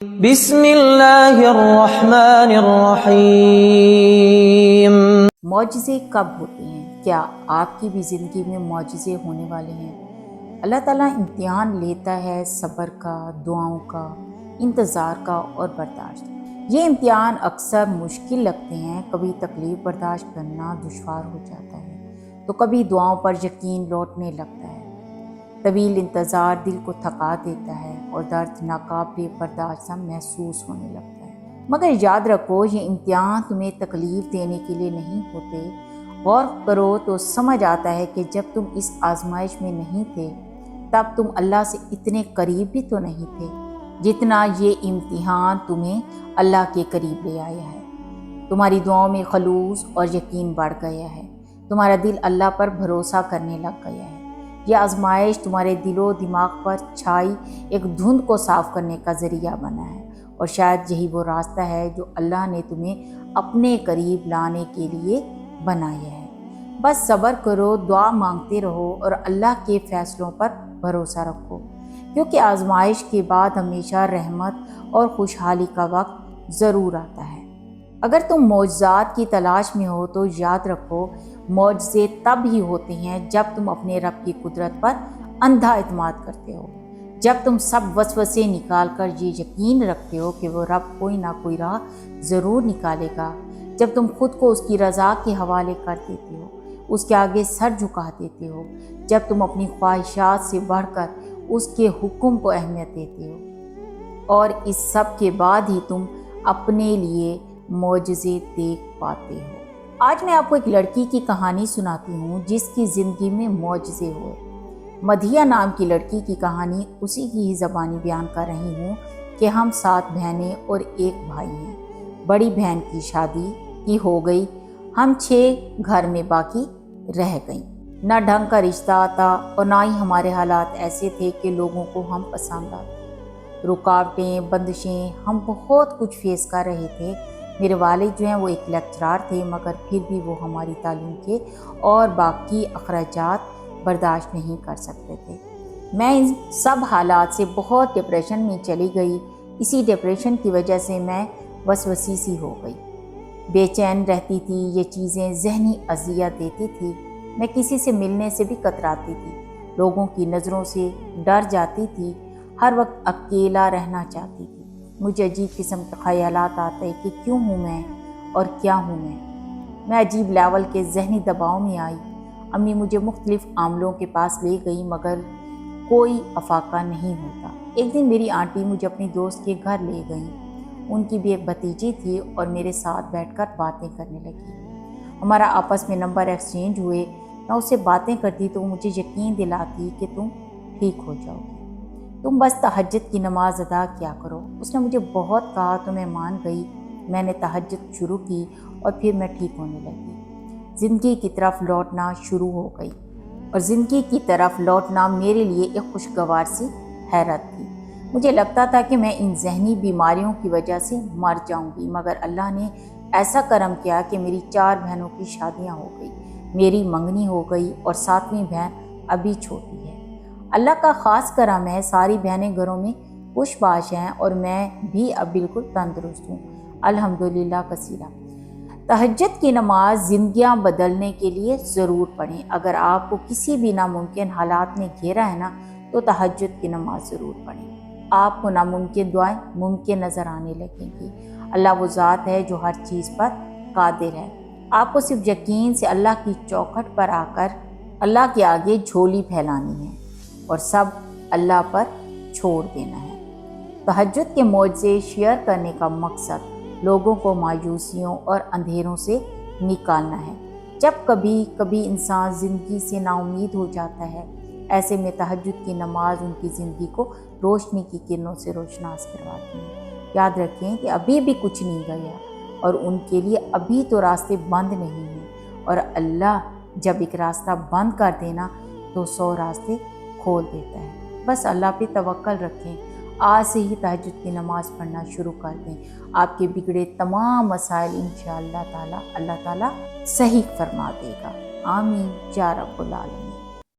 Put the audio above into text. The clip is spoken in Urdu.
بسم اللہ الرحمن الرحیم۔ معجزے کب ہوتے ہیں؟ کیا آپ کی بھی زندگی میں معجزے ہونے والے ہیں؟ اللہ تعالیٰ امتحان لیتا ہے صبر کا، دعاؤں کا، انتظار کا اور برداشت۔ یہ امتحان اکثر مشکل لگتے ہیں، کبھی تکلیف برداشت کرنا دشوار ہو جاتا ہے تو کبھی دعاؤں پر یقین لوٹنے لگتا ہے۔ طویل انتظار دل کو تھکا دیتا ہے اور درد ناقابل برداشت سا محسوس ہونے لگتا ہے، مگر یاد رکھو یہ امتحان تمہیں تکلیف دینے کے لیے نہیں ہوتے۔ غور کرو تو سمجھ آتا ہے کہ جب تم اس آزمائش میں نہیں تھے تب تم اللہ سے اتنے قریب بھی تو نہیں تھے جتنا یہ امتحان تمہیں اللہ کے قریب لے آیا ہے۔ تمہاری دعاؤں میں خلوص اور یقین بڑھ گیا ہے، تمہارا دل اللہ پر بھروسہ کرنے لگ گیا ہے۔ یہ آزمائش تمہارے دل و دماغ پر چھائی ایک دھند کو صاف کرنے کا ذریعہ بنا ہے، اور شاید یہی وہ راستہ ہے جو اللہ نے تمہیں اپنے قریب لانے کے لیے بنایا ہے۔ بس صبر کرو، دعا مانگتے رہو اور اللہ کے فیصلوں پر بھروسہ رکھو، کیونکہ آزمائش کے بعد ہمیشہ رحمت اور خوشحالی کا وقت ضرور آتا ہے۔ اگر تم معجزات کی تلاش میں ہو تو یاد رکھو معجزے تب ہی ہوتے ہیں جب تم اپنے رب کی قدرت پر اندھا اعتماد کرتے ہو، جب تم سب وسوسے نکال کر یہ یقین رکھتے ہو کہ وہ رب کوئی نہ کوئی راہ ضرور نکالے گا، جب تم خود کو اس کی رضا کے حوالے کر دیتے ہو، اس کے آگے سر جھکا دیتے ہو، جب تم اپنی خواہشات سے بڑھ کر اس کے حکم کو اہمیت دیتے ہو، اور اس سب کے بعد ہی تم اپنے لیے معجزے دیکھ پاتے ہو۔ آج میں آپ کو ایک لڑکی کی کہانی سناتی ہوں جس کی زندگی میں معجزے ہوئے۔ مدھیہ نام کی لڑکی کی کہانی اسی کی ہی زبانی بیان کر رہی ہوں کہ ہم 7 بہنیں اور 1 بھائی ہیں۔ بڑی بہن کی شادی کی ہو گئی، ہم 6 گھر میں باقی رہ گئیں۔ نہ ڈھنگ کا رشتہ آتا اور نہ ہی ہمارے حالات ایسے تھے کہ لوگوں کو ہم پسند آتے۔ رکاوٹیں، بندشیں، ہم بہت کچھ فیس کر رہے تھے۔ میرے والد جو ہیں وہ ایک لیکچرار تھے، مگر پھر بھی وہ ہماری تعلیم کے اور باقی اخراجات برداشت نہیں کر سکتے تھے۔ میں ان سب حالات سے بہت ڈپریشن میں چلی گئی۔ اسی ڈپریشن کی وجہ سے میں وسوسی سی ہو گئی، بے چین رہتی تھی، یہ چیزیں ذہنی اذیت دیتی تھی۔ میں کسی سے ملنے سے بھی کتراتی تھی، لوگوں کی نظروں سے ڈر جاتی تھی، ہر وقت اکیلا رہنا چاہتی تھی۔ مجھے عجیب قسم کے خیالات آتے کہ کیوں ہوں میں اور کیا ہوں میں عجیب لیول کے ذہنی دباؤ میں آئی۔ امی مجھے مختلف عاملوں کے پاس لے گئی مگر کوئی افاقہ نہیں ہوتا۔ ایک دن میری آنٹی مجھے اپنی دوست کے گھر لے گئیں، ان کی بھی ایک بھتیجی تھی اور میرے ساتھ بیٹھ کر باتیں کرنے لگی۔ ہمارا آپس میں نمبر ایکسچینج ہوئے، میں اس سے باتیں کرتی تو وہ مجھے یقین دلاتی کہ تم ٹھیک ہو جاؤ گی، تم بس تہجد کی نماز ادا کیا کرو۔ اس نے مجھے بہت کہا تو میں مان گئی۔ میں نے تہجد شروع کی اور پھر میں ٹھیک ہونے لگی، زندگی کی طرف لوٹنا شروع ہو گئی، اور زندگی کی طرف لوٹنا میرے لیے ایک خوشگوار سی حیرت تھی۔ مجھے لگتا تھا کہ میں ان ذہنی بیماریوں کی وجہ سے مر جاؤں گی، مگر اللہ نے ایسا کرم کیا کہ میری 4 بہنوں کی شادیاں ہو گئی، میری منگنی ہو گئی اور 7ویں بہن ابھی چھوٹی ہے۔ اللہ کا خاص کرم ہے، ساری بہنیں گھروں میں خوش باش ہیں اور میں بھی اب بالکل تندرست ہوں، الحمدللہ کثیرہ۔ تہجد کی نماز زندگیاں بدلنے کے لیے ضرور پڑھیں۔ اگر آپ کو کسی بھی ناممکن حالات میں گھیرا ہے نا تو تہجد کی نماز ضرور پڑھیں۔ آپ کو ناممکن دعائیں ممکن نظر آنے لگیں گی۔ اللہ وہ ذات ہے جو ہر چیز پر قادر ہے۔ آپ کو صرف یقین سے اللہ کی چوکھٹ پر آ کر اللہ کے آگے جھولی پھیلانی ہے اور سب اللہ پر چھوڑ دینا ہے۔ تہجد کے معجزے شیئر کرنے کا مقصد لوگوں کو مایوسیوں اور اندھیروں سے نکالنا ہے۔ جب کبھی کبھی انسان زندگی سے نا امید ہو جاتا ہے، ایسے میں تہجد کی نماز ان کی زندگی کو روشنی کی کرنوں سے روشناس کرواتی ہے۔ یاد رکھیں کہ ابھی بھی کچھ نہیں گیا اور ان کے لیے ابھی تو راستے بند نہیں ہیں، اور اللہ جب ایک راستہ بند کر دینا تو 100 راستے کھول دیتا ہے۔ بس اللہ پہ توکل رکھیں، آج سے ہی تہجد کی نماز پڑھنا شروع کر دیں، آپ کے بگڑے تمام مسائل انشاءاللہ تعالی اللہ تعالی صحیح فرما دے گا۔ آمین یا رب العالمین۔